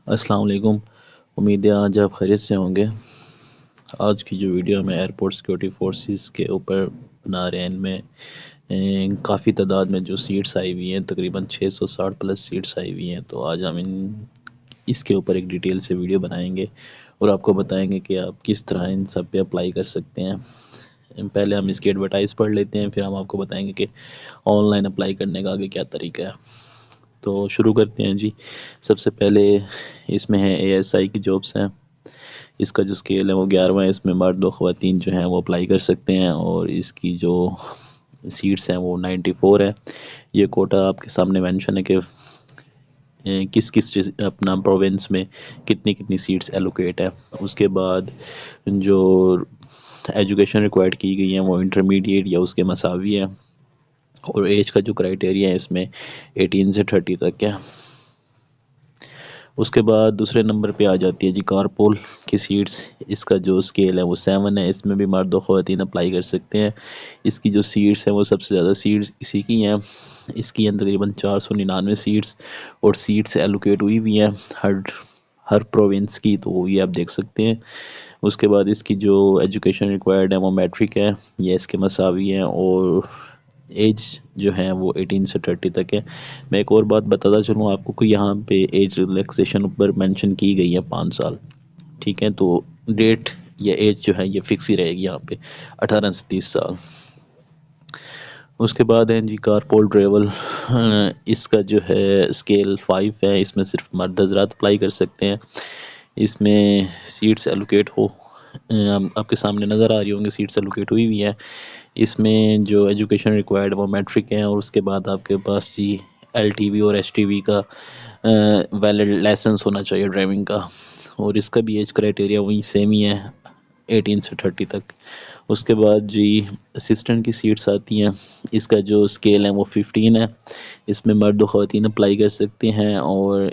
السلام علیکم۔ امید ہے آج آپ خیریت سے ہوں گے۔ آج کی جو ویڈیو میں ایئرپورٹ سیکورٹی فورسز کے اوپر بنا رہے ہیں، ان میں کافی تعداد میں جو سیٹس آئی ہوئی ہیں، تقریباً 660 پلس سیٹس آئی ہوئی ہیں، تو آج ہم اس کے اوپر ایک ڈیٹیل سے ویڈیو بنائیں گے اور آپ کو بتائیں گے کہ آپ کس طرح ان سب پہ اپلائی کر سکتے ہیں۔ پہلے ہم اس کی ایڈورٹائز پڑھ لیتے ہیں، پھر ہم آپ کو بتائیں گے کہ آن لائن اپلائی کرنے کا آگے کیا طریقہ ہے۔ تو شروع کرتے ہیں جی۔ سب سے پہلے اس میں ہے ASI کی جابس ہیں۔ اس کا جو اسکیل ہے وہ 11واں ہے۔ اس میں مرد و خواتین جو ہیں وہ اپلائی کر سکتے ہیں، اور اس کی جو سیٹس ہیں وہ 94 ہے۔ یہ کوٹا آپ کے سامنے مینشن ہے کہ کس کس اپنا پروونس میں کتنی سیٹس ایلوکیٹ ہے۔ اس کے بعد جو ایجوکیشن ریکوائرڈ کی گئی ہیں وہ انٹرمیڈیٹ یا اس کے مساوی ہے، اور ایج کا جو کرائٹیریا ہے اس میں 18 سے 30 تک ہے۔ اس کے بعد دوسرے نمبر پہ آ جاتی ہے جی کارپول کی سیٹس۔ اس کا جو اسکیل ہے وہ 7 ہے۔ اس میں بھی مرد و خواتین اپلائی کر سکتے ہیں۔ اس کی جو سیٹس ہیں وہ سب سے زیادہ سیٹس اسی کی ہیں۔ اس کی تقریباً 499 سیٹس، اور سیٹس ایلوکیٹ ہوئی ہوئی ہیں ہر پروونس کی، تو یہ آپ دیکھ سکتے ہیں۔ اس کے بعد اس کی جو ایجوکیشن ریکوائرڈ ہے وہ میٹرک ہے، یہ اس کے مساوی ہیں، اور ایج جو ہے وہ 18 سے 30 تک ہے۔ میں ایک اور بات بتاتا چلوں آپ کو کہ یہاں پہ ایج ریلیکسیشن اوپر مینشن کی گئی ہے 5 سال، ٹھیک ہے؟ تو ڈیٹ یا ایج جو ہے یہ فکس ہی رہے گی یہاں پہ 18 سے 30 سال۔ اس کے بعد ہے جی کارپول ٹریول۔ اس کا جو ہے اسکیل 5 ہے۔ اس میں صرف مرد حضرات اپلائی کر سکتے ہیں۔ اس میں سیٹس ایلوکیٹ آپ کے سامنے نظر آ رہی ہوں گی، سیٹس ایلوکیٹ ہوئی ہوئی ہیں۔ اس میں جو ایجوکیشن ریکوائرڈ وہ میٹرک ہے، اور اس کے بعد آپ کے پاس جی LTV اور STV کا ویلڈ لائسنس ہونا چاہیے ڈرائیونگ کا، اور اس کا بھی ایج کرائٹیریا وہی سیم ہی ہے 18 سے 30 تک۔ اس کے بعد جی اسسٹنٹ کی سیٹس آتی ہیں۔ اس کا جو اسکیل ہے وہ 15 ہے۔ اس میں مرد و خواتین اپلائی کر سکتے ہیں، اور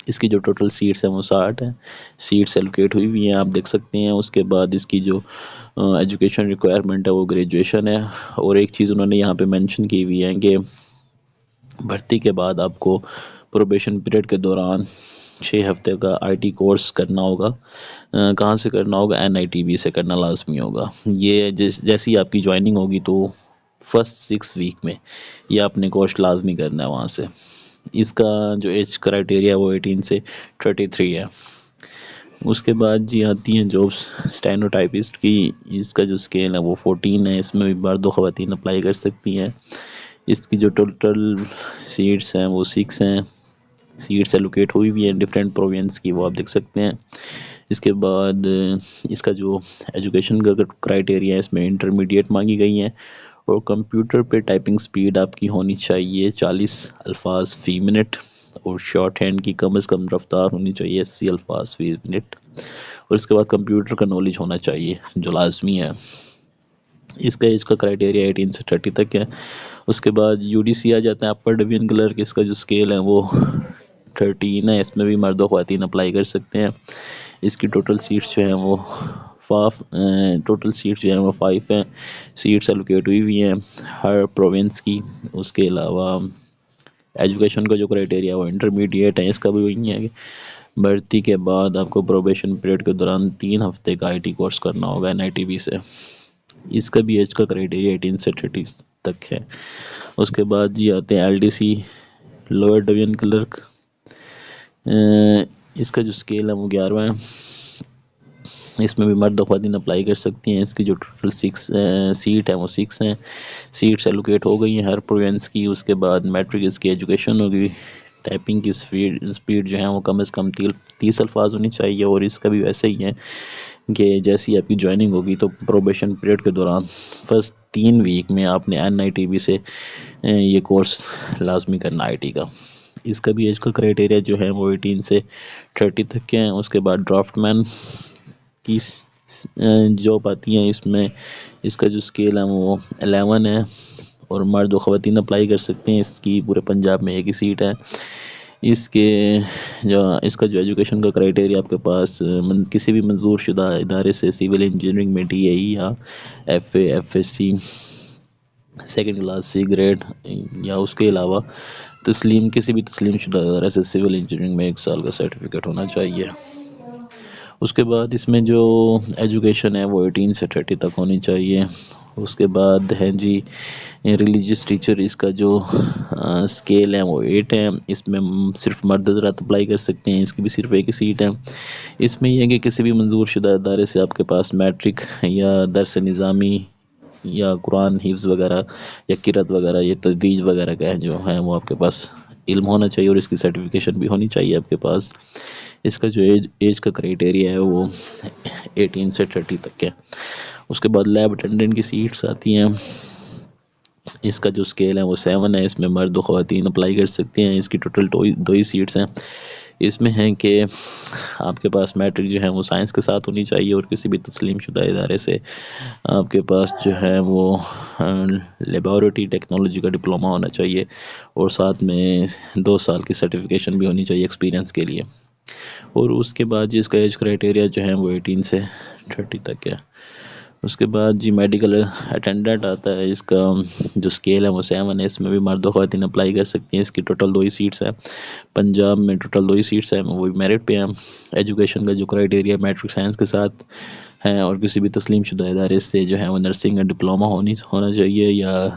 اس کی جو ٹوٹل سیٹس ہیں وہ 60 ہیں۔ سیٹس ایلوکیٹ ہوئی ہوئی ہیں، آپ دیکھ سکتے ہیں۔ اس کے بعد اس کی جو ایجوکیشن ریکوائرمنٹ ہے وہ گریجویشن ہے، اور ایک چیز انہوں نے یہاں پہ مینشن کی ہوئی ہے کہ بھرتی کے بعد آپ کو پروبیشن پیریڈ کے دوران 6 ہفتے کا IT کورس کرنا ہوگا۔ کہاں سے کرنا ہوگا؟ NITB سے کرنا لازمی ہوگا۔ یہ جیسی آپ کی جوائننگ ہوگی تو فرسٹ 6 ویک میں یہ آپ نے کورس لازمی کرنا ہے وہاں سے۔ اس کا جو ایج کرائٹیریا وہ 18 سے 33 ہے۔ اس کے بعد جی آتی ہیں جابس اسٹینوٹائپسٹ کی۔ اس کا جو اسکیل ہے وہ 14 ہے۔ اس میں بھی مرد و خواتین اپلائی کر سکتی ہیں۔ اس کی جو ٹوٹل سیٹس ہیں وہ 6 ہیں۔ سیٹس ایلوکیٹ ہوئی ہوئی ہیں ڈفرینٹ پروونس کی، وہ آپ دیکھ سکتے ہیں۔ اس کے بعد اس کا جو ایجوکیشن کا کرائٹیریا ہے اس میں انٹرمیڈیٹ مانگی گئی ہیں، اور کمپیوٹر پہ ٹائپنگ سپیڈ آپ کی ہونی چاہیے 40 الفاظ فی منٹ، اور شارٹ ہینڈ کی کم از کم رفتار ہونی چاہیے 80 الفاظ فی منٹ، اور اس کے بعد کمپیوٹر کا نالج ہونا چاہیے جو لازمی ہے۔ اس کا ایج کا کرائٹیریا 18 سے 30 تک ہے۔ اس کے بعد UDC آ جاتا ہے، اپر ڈویژن کلرک۔ اس کا جو اسکیل ہے وہ 13 ہے۔ اس میں بھی مرد و خواتین اپلائی کر سکتے ہیں۔ اس کی ٹوٹل سیٹس جو ہیں وہ 5 ہیں۔ سیٹس ایلوکیٹ ہوئی ہوئی ہیں ہر پروونس کی۔ اس کے علاوہ ایجوکیشن کا جو کرائٹیریا وہ انٹرمیڈیٹ ہے۔ اس کا بھی وہی ہے کہ بھرتی کے بعد آپ کو پروبیشن پیریڈ کے دوران 3 ہفتے کا IT کورس کرنا ہوگا NITB سے۔ اس کا بھی ایج کا کرائٹیریا 18 سے 30 تک ہے۔ اس کے بعد جی آتے ہیں LDC لوور ڈویژن کلرک۔ اس کا جو اسکیل ہے وہ 11واں ہے۔ اس میں بھی مرد و خواتین اپلائی کر سکتی ہیں۔ اس کی جو ٹوٹل سیٹ ہے وہ 6 ہیں۔ سیٹس ایلوکیٹ ہو گئی ہیں ہر پروونس کی۔ اس کے بعد میٹرک اس کی ایجوکیشن ہوگی۔ ٹائپنگ کی سپیڈ جو ہے وہ کم از کم 30 الفاظ ہونی چاہیے، اور اس کا بھی ویسے ہی ہے کہ جیسی آپ کی جوائننگ ہوگی تو پروبیشن پیریڈ کے دوران فرسٹ 3 ویک میں آپ نے NITB سے یہ کورس لازمی کرنا IT کا۔ اس کا بھی ایج کا کرائٹیریا جو ہے وہ 18 سے 30 تک کے ہیں۔ اس کے بعد ڈرافٹ مین کی جاب آتی ہیں۔ اس میں اس کا جو اسکیل ہے وہ 11 ہے، اور مرد و خواتین اپلائی کر سکتے ہیں۔ اس کی پورے پنجاب میں ایک ہی سیٹ ہے۔ اس کا جو ایجوکیشن کا کرائٹیریا آپ کے پاس کسی بھی منظور شدہ ادارے سے سول انجینئرنگ میں DAE یا FA FSC second class C grade, یا اس کے علاوہ تسلیم کسی بھی تسلیم شدہ ادارے سے سول انجینئرنگ میں 1 سال کا سرٹیفکیٹ ہونا چاہیے۔ اس کے بعد اس میں جو ایجوکیشن ہے وہ 18 سے 30 تک ہونی چاہیے۔ اس کے بعد ہے جی ریلیجیس ٹیچر، اس کا جو اسکیل ہے وہ 8 ہے۔ اس میں صرف مرد حضرات اپلائی کر سکتے ہیں، اس کی بھی صرف ایک ہی سیٹ ہے۔ اس میں یہ ہے کہ کسی بھی منظور شدہ ادارے سے آپ کے پاس میٹرک یا درس نظامی یا قرآن حفظ وغیرہ یا قرأت وغیرہ یا تجوید وغیرہ کا جو ہے وہ آپ کے پاس علم ہونا چاہیے، اور اس کی سرٹیفکیشن بھی ہونی چاہیے آپ کے پاس۔ اس کا جو ایج کا کرائٹیریا ہے وہ 18 سے 30 تک ہے۔ اس کے بعد لیب اٹینڈنٹ کی سیٹس آتی ہیں، اس کا جو اسکیل ہے وہ 7 ہے۔ اس میں مرد و خواتین اپلائی کر سکتے ہیں۔ اس کی ٹوٹل 2 ہی سیٹس ہیں۔ اس میں ہے کہ آپ کے پاس میٹرک جو ہے وہ سائنس کے ساتھ ہونی چاہیے، اور کسی بھی تسلیم شدہ ادارے سے آپ کے پاس جو ہے وہ لیبارٹری ٹیکنالوجی کا ڈپلومہ ہونا چاہیے، اور ساتھ میں 2 سال کی سرٹیفکیشن بھی ہونی چاہیے ایکسپیرینس کے لیے۔ اور اس کے بعد جی اس کا ایج کرائٹیریا جو ہے وہ 18 سے 30 تک ہے۔ اس کے بعد جی میڈیکل اٹینڈنٹ آتا ہے، اس کا جو اسکیل ہے وہ 7 ہے۔ اس میں بھی مرد و خواتین اپلائی کر سکتی ہیں۔ اس کی ٹوٹل 2 ہی سیٹس ہیں۔ پنجاب میں ٹوٹل 2 ہی سیٹس ہیں، وہ بھی میرٹ پہ ہیں۔ ایجوکیشن کا جو کرائٹیریا میٹرک سائنس کے ساتھ ہے، اور کسی بھی تسلیم شدہ ادارے سے جو ہے وہ نرسنگ کا ڈپلومہ ہونا چاہیے یا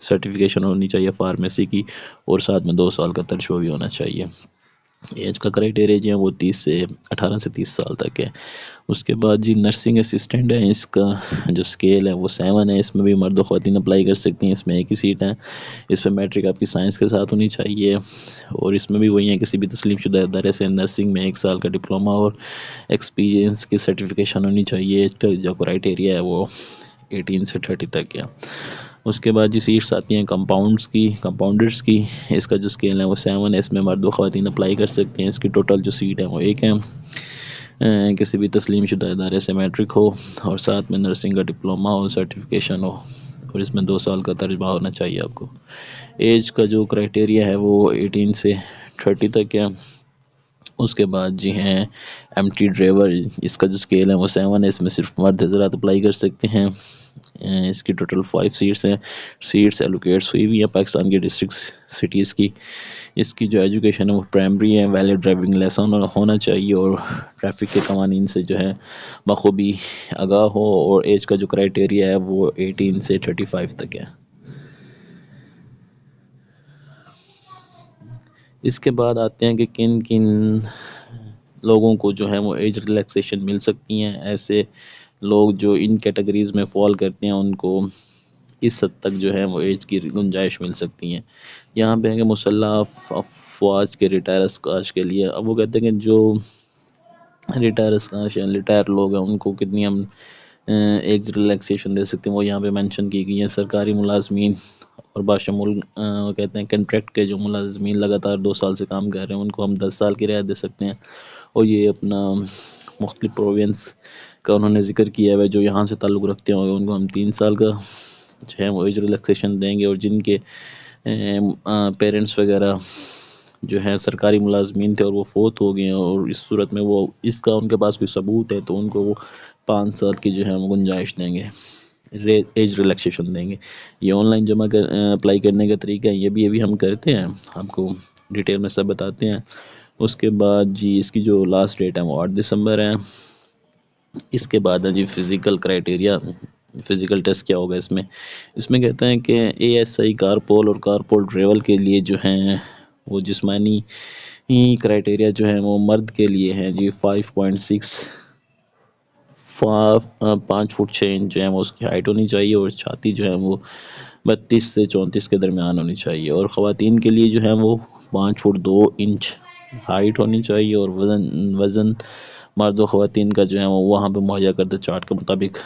سرٹیفکیشن ہونی چاہیے فارمیسی کی، اور ساتھ میں 2 سال کا تجربہ بھی ہونا چاہیے۔ ایج کا کرائٹیریا جو ہے وہ 18 سے 30 سال تک ہے۔ اس کے بعد جی نرسنگ اسسٹنٹ ہے، اس کا جو اسکیل ہے وہ 7 ہے۔ اس میں بھی مرد و خواتین اپلائی کر سکتی ہیں، اس میں ایک ہی سیٹ ہے۔ اس میں میٹرک آپ کی سائنس کے ساتھ ہونی چاہیے، اور اس میں بھی وہی ہے کسی بھی تسلیم شدہ ادارے سے نرسنگ میں 1 سال کا ڈپلومہ اور ایکسپیرینس کی سرٹیفکیشن ہونی چاہیے۔ ایج کا جو کرائٹیریا ہے وہ 18 سے 30 تک ہے۔ اس کے بعد جو سیٹس آتی ہیں کمپاؤنڈرز کی، اس کا جو اسکیل ہے وہ 7 ہے۔ اس میں مرد و خواتین اپلائی کر سکتے ہیں۔ اس کی ٹوٹل جو سیٹ ہے وہ 1 ہے۔ کسی بھی تسلیم شدہ ادارے سے میٹرک ہو، اور ساتھ میں نرسنگ کا ڈپلومہ ہو، سرٹیفکیشن ہو، اور اس میں 2 سال کا تجربہ ہونا چاہیے آپ کو۔ ایج کا جو کرائٹیریا ہے وہ 18 سے 30 تک ہے۔ اس کے بعد جی ہیں ایم ٹی ڈرائیور، اس کا جو اسکیل ہے وہ 7 ہے۔ اس میں صرف مرد حضرات اپلائی کر سکتے ہیں۔ اس کی ٹوٹل 5 سیٹس ہیں۔ سیٹس ایلوکیٹس ہوئی ہیں پاکستان کے ڈسٹرکٹ سٹیز کی۔ اس کی جو ایجوکیشن ہے وہ پرائمری ہے، ویلڈ ڈرائیونگ لیسن ہونا چاہیے، اور ٹریفک کے قوانین سے جو ہے بخوبی آگاہ ہو، اور ایج کا جو کرائٹیریا ہے وہ 18 سے 35 تک ہے۔ اس کے بعد آتے ہیں کہ کن کن لوگوں کو جو ہے وہ ایج ریلیکسیشن مل سکتی ہیں۔ ایسے لوگ جو ان کیٹیگریز میں فال کرتے ہیں ان کو اس حد تک جو ہے وہ ایج کی گنجائش مل سکتی ہیں۔ یہاں پہ ہے کہ مسلح افواج کے ریٹائر اسکاش کے لیے، اب وہ کہتے ہیں کہ جو ریٹائر اسکاش یا ریٹائر لوگ ہیں ان کو کتنی ہم ایج ریلیکسیشن دے سکتے ہیں، وہ یہاں پہ مینشن کی گئی ہیں۔ سرکاری ملازمین اور باشمول کہتے ہیں کنٹریکٹ کے جو ملازمین لگاتار 2 سال سے کام کر رہے ہیں ان کو ہم 10 سال کی رعایت دے سکتے ہیں، اور یہ اپنا مختلف پروونس کا انہوں نے ذکر کیا ہے، جو یہاں سے تعلق رکھتے ہوں گے ان کو ہم 3 سال کا جو ہے وہ ایج ریلیکسیشن دیں گے، اور جن کے پیرنٹس وغیرہ جو ہے سرکاری ملازمین تھے اور وہ فوت ہو گئے ہیں، اور اس صورت میں وہ اس کا ان کے پاس کوئی ثبوت ہے تو ان کو وہ 5 سال کی جو ہے وہ گنجائش دیں گے، ایج ریلیکسیشن دیں گے۔ یہ آن لائن جمع اپلائی کرنے کا طریقہ ہے، یہ بھی ہم کرتے ہیں، آپ کو ڈیٹیل میں سب بتاتے ہیں۔ اس کے بعد جی اس کی جو لاسٹ ڈیٹ ہے وہ 8 دسمبر ہے۔ اس کے بعد ہے جی فزیکل کرائٹیریا، فزیکل ٹیسٹ کیا ہوگا اس میں کہتے ہیں کہ اے ایس آئی کارپول اور کارپول ڈرائیور کے لیے جو ہیں وہ جسمانی کرائٹیریا جو ہے وہ مرد کے لیے ہیں جی 5.6 5 فٹ 6 انچ جو ہے وہ اس کی ہائٹ ہونی چاہیے، اور چھاتی جو ہے وہ 32 سے 34 کے درمیان ہونی چاہیے، اور خواتین کے لیے جو ہے وہ 5 فٹ 2 انچ ہائٹ ہونی چاہیے، اور وزن مرد و خواتین کا جو ہے وہ وہاں پہ مہیا کردہ چارٹ کے مطابق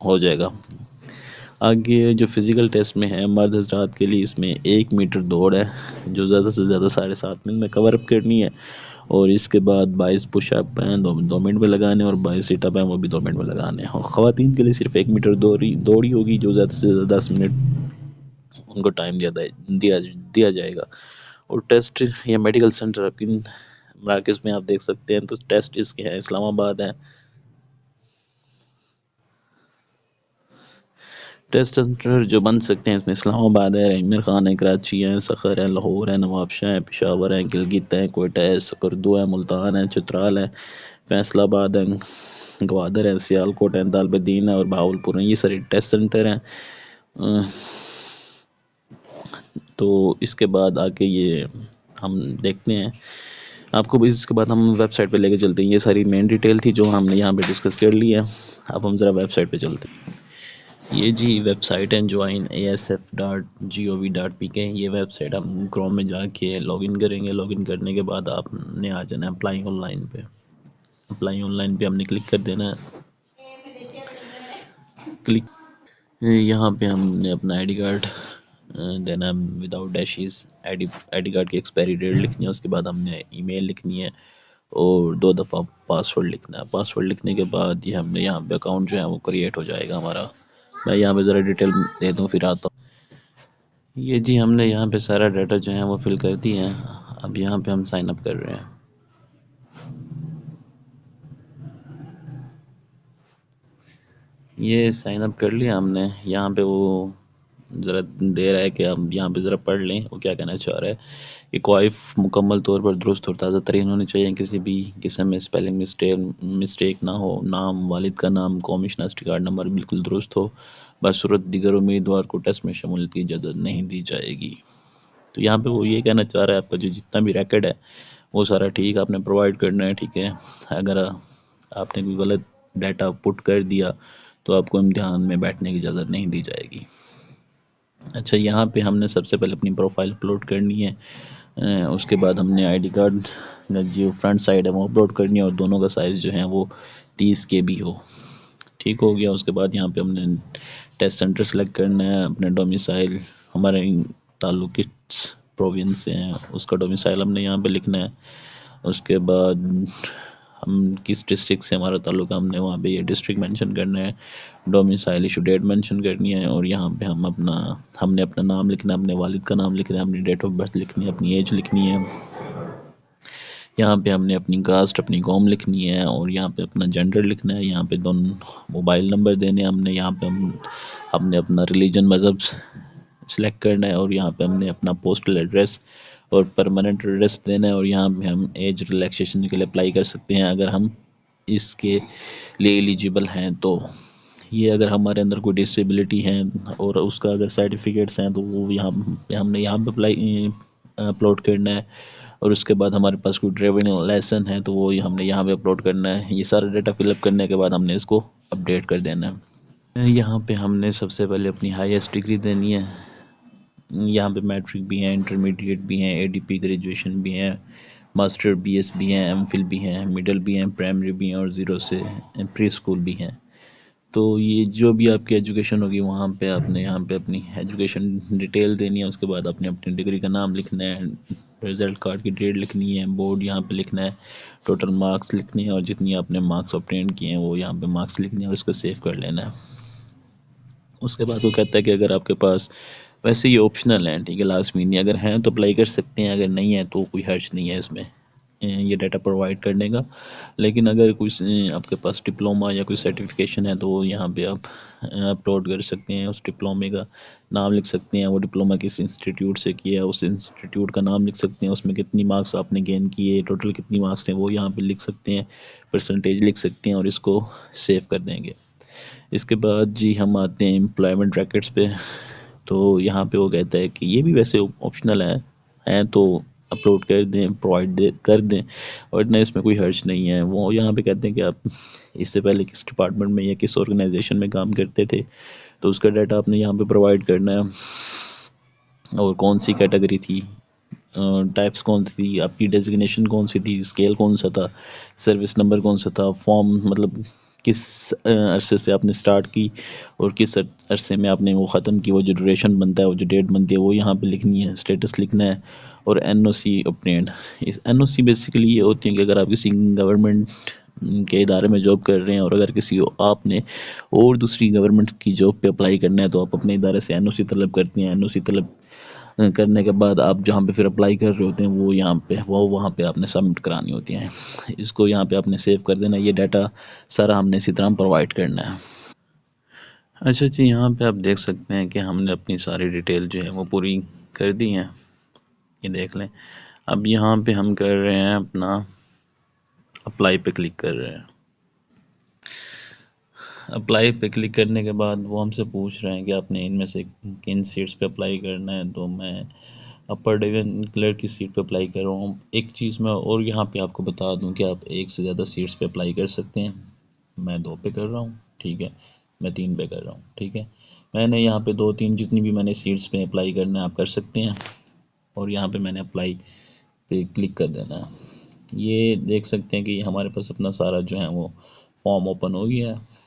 ہو جائے گا۔ آگے جو فزیکل ٹیسٹ میں ہے مرد حضرات کے لیے، اس میں 1 میٹر دوڑ ہے جو زیادہ سے زیادہ 7.5 منٹ میں کور اپ کرنی ہے، اور اس کے بعد 22 پش اپ ہیں 2 منٹ میں لگانے، اور 22 سٹ اپ ہیں وہ بھی 2 منٹ میں لگانے ہیں۔ اور خواتین کے لیے صرف 1 میٹر دوڑی ہوگی جو زیادہ سے زیادہ 10 منٹ ان کو ٹائم دیا جائے گا۔ اور ٹیسٹ یا میڈیکل سینٹر آپ کن مراکز میں آپ دیکھ سکتے ہیں، تو ٹیسٹ اس کے ہیں اسلام آباد ہے، ٹیسٹ سینٹر جو بن سکتے ہیں اس میں اسلام آباد ہے، عمر خان ہے، کراچی ہے، سخر ہے، لاہور ہے، نواب شاہ ہے، پشاور ہے، گلگت ہے، کوئٹہ ہے، سکردو ہے، ملتان ہے، چترال ہے، فیصل آباد ہے، گوادر ہے، سیالکوٹ ہے، دالبدین ہے اور بہاولپور ہیں. یہ سارے ٹیسٹ سینٹر ہیں. تو اس کے بعد آگے یہ ہم دیکھتے ہیں. آپ کو اس کے بعد ہم ویب سائٹ پہ لے کے چلتے ہیں. یہ ساری مین ڈیٹیل تھی جو ہم نے یہاں پہ ڈسکس کر لی ہے. اب ہم ذرا ویب سائٹ پہ چلتے ہیں. یہ جی ویب سائٹ ہے joinasf.gov.pk. یہ ویب سائٹ ہم کروم میں جا کے لاگ ان کریں گے. لاگ ان کرنے کے بعد آپ نے آ جانا ہے اپلائی آن لائن پہ. اپلائی آن لائن پہ ہم نے کلک کر دینا ہے. کلک یہاں پہ ہم نے اپنا آئی ڈی کارڈ دینا ہے without dishes. I D card کی ایکسپائری ڈیٹ لکھنی ہے. اس کے بعد ہم نے ای میل لکھنی ہے اور 2 دفعہ پاسورڈ لکھنا ہے. پاسورڈ لکھنے کے بعد یہ ہم نے یہاں پہ اکاؤنٹ جو ہے وہ کریٹ ہو جائے گا ہمارا. میں یہاں پہ ذرا ڈیٹیل دے دوں پھر آتا ہوں. یہ جی ہم نے یہاں پہ سارا ڈیٹا جو ہے وہ فل کر دی ہے. اب یہاں پہ ہم سائن اپ کر رہے ہیں. یہ سائن اپ کر لیا ہم نے. یہاں پہ وہ ذرا دے رہا ہے کہ ہم یہاں پہ ذرا پڑھ لیں وہ کیا کہنا چاہ رہا ہے. کہ کوائف مکمل طور پر درست اور تازہ ترین ہونی چاہیے. کسی بھی قسم میں اسپیلنگ مسٹیک نہ ہو. نام، والد کا نام، قومی شناختی کارڈ نمبر بالکل درست ہو. بصورت دیگر امیدوار کو ٹیسٹ میں شمولیت کی اجازت نہیں دی جائے گی. تو یہاں پہ وہ یہ کہنا چاہ رہا ہے آپ کا جو جتنا بھی ریکارڈ ہے وہ سارا ٹھیک آپ نے پرووائڈ کرنا ہے. ٹھیک ہے. اگر آپ نے کوئی غلط ڈیٹا پٹ کر دیا تو آپ کو امتحان میں بیٹھنے کی اجازت نہیں دی جائے گی. اچھا یہاں پہ ہم نے سب سے پہلے اپنی پروفائل اپلوڈ کرنی ہے. اس کے بعد ہم نے آئی ڈی کارڈ جو فرنٹ سائڈ ہے وہ اپلوڈ کرنی ہے اور دونوں کا سائز جو ہے وہ 30 KB ہو. ٹھیک ہو گیا. اس کے بعد یہاں پہ ہم نے ٹیسٹ سینٹر سلیکٹ کرنا ہے. اپنے ڈومیسائل ہمارے تعلق کس پروونس سے ہیں اس کا ڈومیسائل ہم نے یہاں پہ لکھنا ہے. اس کے بعد ہم کس ڈسٹرکٹ سے ہمارا تعلق ہے ہم نے وہاں پہ یہ ڈسٹرکٹ مینشن کرنا ہے. ڈومیسائل ایشو ڈیٹ مینشن کرنی ہے اور یہاں پہ ہم نے اپنا نام لکھنا ہے، اپنے والد کا نام لکھنا ہے، اپنی ڈیٹ آف برتھ لکھنی ہے، اپنی ایج لکھنی ہے. یہاں پہ ہم نے اپنی کاسٹ، اپنی قوم لکھنی ہے اور یہاں پہ اپنا جینڈر لکھنا ہے. یہاں پہ دونوں موبائل نمبر دینے ہیں ہم نے. یہاں پہ ہم نے اپنا ریلیجن مذہب سلیکٹ کرنا ہے اور یہاں پہ ہم نے اپنا پوسٹل ایڈریس اور پرماننٹ ایڈریس دینا ہے. اور یہاں پہ ہم ایج ریلیکسیشن کے لیے اپلائی کر سکتے ہیں اگر ہم اس کے لیے ایلیجیبل ہیں تو. یہ اگر ہمارے اندر کوئی ڈسیبلٹی ہے اور اس کا اگر سرٹیفکیٹس ہیں تو وہ ہم نے یہاں پہ اپلوڈ کرنا ہے. اور اس کے بعد ہمارے پاس کوئی ڈرائیونگ لائسنس ہے تو وہ ہم نے یہاں پہ اپلوڈ کرنا ہے. یہ سارا ڈیٹا فل اپ کرنے کے بعد ہم نے اس کو اپڈیٹ کر دینا ہے. یہاں پہ ہم نے سب سے پہلے اپنی ہائیسٹ ڈگری دینی ہے. یہاں پہ میٹرک بھی ہیں، انٹرمیڈیٹ بھی ہیں، ADP گریجویشن بھی ہیں، ماسٹر BS بھی ہیں، MPhil بھی ہیں، مڈل بھی ہیں، پرائمری بھی ہیں اور 0 سے پری اسکول بھی ہیں. تو یہ جو بھی آپ کی ایجوکیشن ہوگی وہاں پہ آپ نے یہاں پہ اپنی ایجوکیشن ڈیٹیل دینی ہے. اس کے بعد آپ نے اپنی ڈگری کا نام لکھنا ہے، رزلٹ کارڈ کی ڈیٹ لکھنی ہے، بورڈ یہاں پہ لکھنا ہے، ٹوٹل مارکس لکھنے ہیں اور جتنی آپ نے مارکس آبٹین کیے ہیں وہ یہاں پہ مارکس لکھنے ہیں اور اس کو سیو کر لینا ہے. اس کے بعد وہ کہتا ہے کہ اگر آپ کے پاس ویسے یہ آپشنل ہیں، ٹھیک ہے، لازمی نہیں. اگر ہیں تو اپلائی کر سکتے ہیں، اگر نہیں ہے تو کوئی حرج نہیں ہے اس میں یہ ڈیٹا پرووائڈ کرنے کا. لیکن اگر کوئی آپ کے پاس ڈپلوما یا کوئی سرٹیفکیشن ہے تو وہ یہاں پہ آپ اپلوڈ کر سکتے ہیں. اس ڈپلومے کا نام لکھ سکتے ہیں، وہ ڈپلوما کس انسٹیٹیوٹ سے کیا ہے اس انسٹیٹیوٹ کا نام لکھ سکتے ہیں، اس میں کتنی مارکس آپ نے گین کیے، ٹوٹل کتنی مارکس ہیں وہ یہاں پہ لکھ سکتے ہیں، پرسنٹیج لکھ سکتے ہیں اور اس کو سیو کر دیں گے. اس کے بعد جی ہم آتے ہیں امپلائمنٹ ریکٹس پہ. تو یہاں پہ وہ کہتا ہے کہ یہ بھی ویسے آپشنل ہیں تو اپلوڈ کر دیں، پرووائڈ کر دیں اور اتنا اس میں کوئی حرج نہیں ہے. وہ یہاں پہ کہتے ہیں کہ آپ اس سے پہلے کس ڈپارٹمنٹ میں یا کس آرگنائزیشن میں کام کرتے تھے تو اس کا ڈیٹا آپ نے یہاں پہ پرووائڈ کرنا ہے اور کون سی کیٹیگری تھی، ٹائپس کون سی تھی، آپ کی ڈیزگنیشن کون سی تھی، اسکیل کون سا تھا، سروس نمبر کون سا تھا، فارم مطلب کس عرصے سے آپ نے سٹارٹ کی اور کس عرصے میں آپ نے وہ ختم کی، وہ جو ڈوریشن بنتا ہے، وہ جو ڈیٹ بنتی ہے وہ یہاں پہ لکھنی ہے، اسٹیٹس لکھنا ہے اور NOC اوبٹینڈ. اس NOC بیسیکلی یہ ہوتی ہے کہ اگر آپ کسی گورنمنٹ کے ادارے میں جاب کر رہے ہیں اور اگر کسی آپ نے اور دوسری گورنمنٹ کی جاب پہ اپلائی کرنا ہے تو آپ اپنے ادارے سے NOC طلب کرتے ہیں. NOC طلب کرنے کے بعد آپ جہاں پہ پھر اپلائی کر رہے ہوتے ہیں وہ یہاں پہ وہاں پہ آپ نے سبمٹ کرانی ہوتی ہیں. اس کو یہاں پہ آپ نے سیو کر دینا. یہ ڈیٹا سارا ہم نے اسی طرح پرووائڈ کرنا ہے. اچھا جی، یہاں پہ آپ دیکھ سکتے ہیں کہ ہم نے اپنی ساری ڈیٹیل جو ہے وہ پوری کر دی ہیں، یہ دیکھ لیں۔ اب یہاں پہ ہم کر رہے ہیں اپنا اپلائی پہ کلک کر رہے ہیں۔ اپلائی پہ کلک کرنے کے بعد وہ ہم سے پوچھ رہے ہیں کہ آپ نے ان میں سے کن سیٹس پہ اپلائی کرنا ہے، تو میں اپر ڈویژن کلرک کی سیٹ پہ اپلائی کر رہا ہوں۔ ایک چیز میں اور یہاں پہ آپ کو بتا دوں کہ آپ ایک سے زیادہ سیٹس پہ اپلائی کر سکتے ہیں۔ میں 2 پہ کر رہا ہوں، ٹھیک ہے، میں 3 پہ کر رہا ہوں، ٹھیک ہے۔ میں نے یہاں پہ 2-3 جتنی بھی میں نے سیٹس پہ اپلائی کرنا ہے آپ کر سکتے ہیں، اور یہاں پہ میں نے اپلائی پہ کلک کر دینا ہے۔ یہ دیکھ سکتے ہیں کہ ہمارے پاس اپنا سارا جو ہے وہ فارم اوپن ہو گیا ہے۔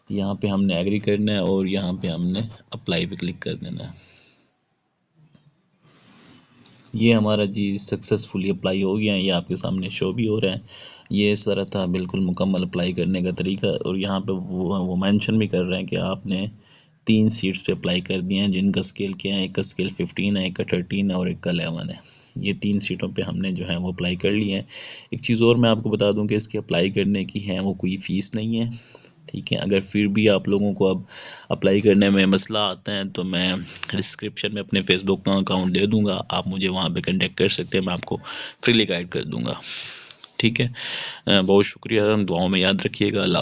یہاں پہ ہم نے ایگری کرنا ہے اور یہاں پہ ہم نے اپلائی پہ کلک کر دینا ہے۔ یہ ہمارا جی سکسیزفلی اپلائی ہو گیا ہے، یہ آپ کے سامنے شو بھی ہو رہا ہے۔ یہ اس طرح تھا بالکل مکمل اپلائی کرنے کا طریقہ، اور یہاں پہ وہ مینشن بھی کر رہے ہیں کہ آپ نے 3 سیٹس پہ اپلائی کر دیے ہیں، جن کا اسکیل کیا ہے، ایک کا اسکیل 15 ہے، ایک کا 13 ہے اور ایک کا 11 ہے۔ یہ 3 سیٹوں پہ ہم نے جو ہے وہ اپلائی کر لی ہے۔ ایک چیز اور میں آپ کو بتا دوں کہ اس کے اپلائی کرنے کی ہے وہ کوئی فیس نہیں ہے، ٹھیک ہے۔ اگر پھر بھی آپ لوگوں کو اب اپلائی کرنے میں مسئلہ آتا ہے تو میں ڈسکرپشن میں اپنے فیس بک کا اکاؤنٹ دے دوں گا، آپ مجھے وہاں پہ کنٹیکٹ کر سکتے ہیں، میں آپ کو فریلی گائیڈ کر دوں گا، ٹھیک ہے۔ بہت شکریہ، دعاؤں میں یاد رکھیے گا۔ اللہ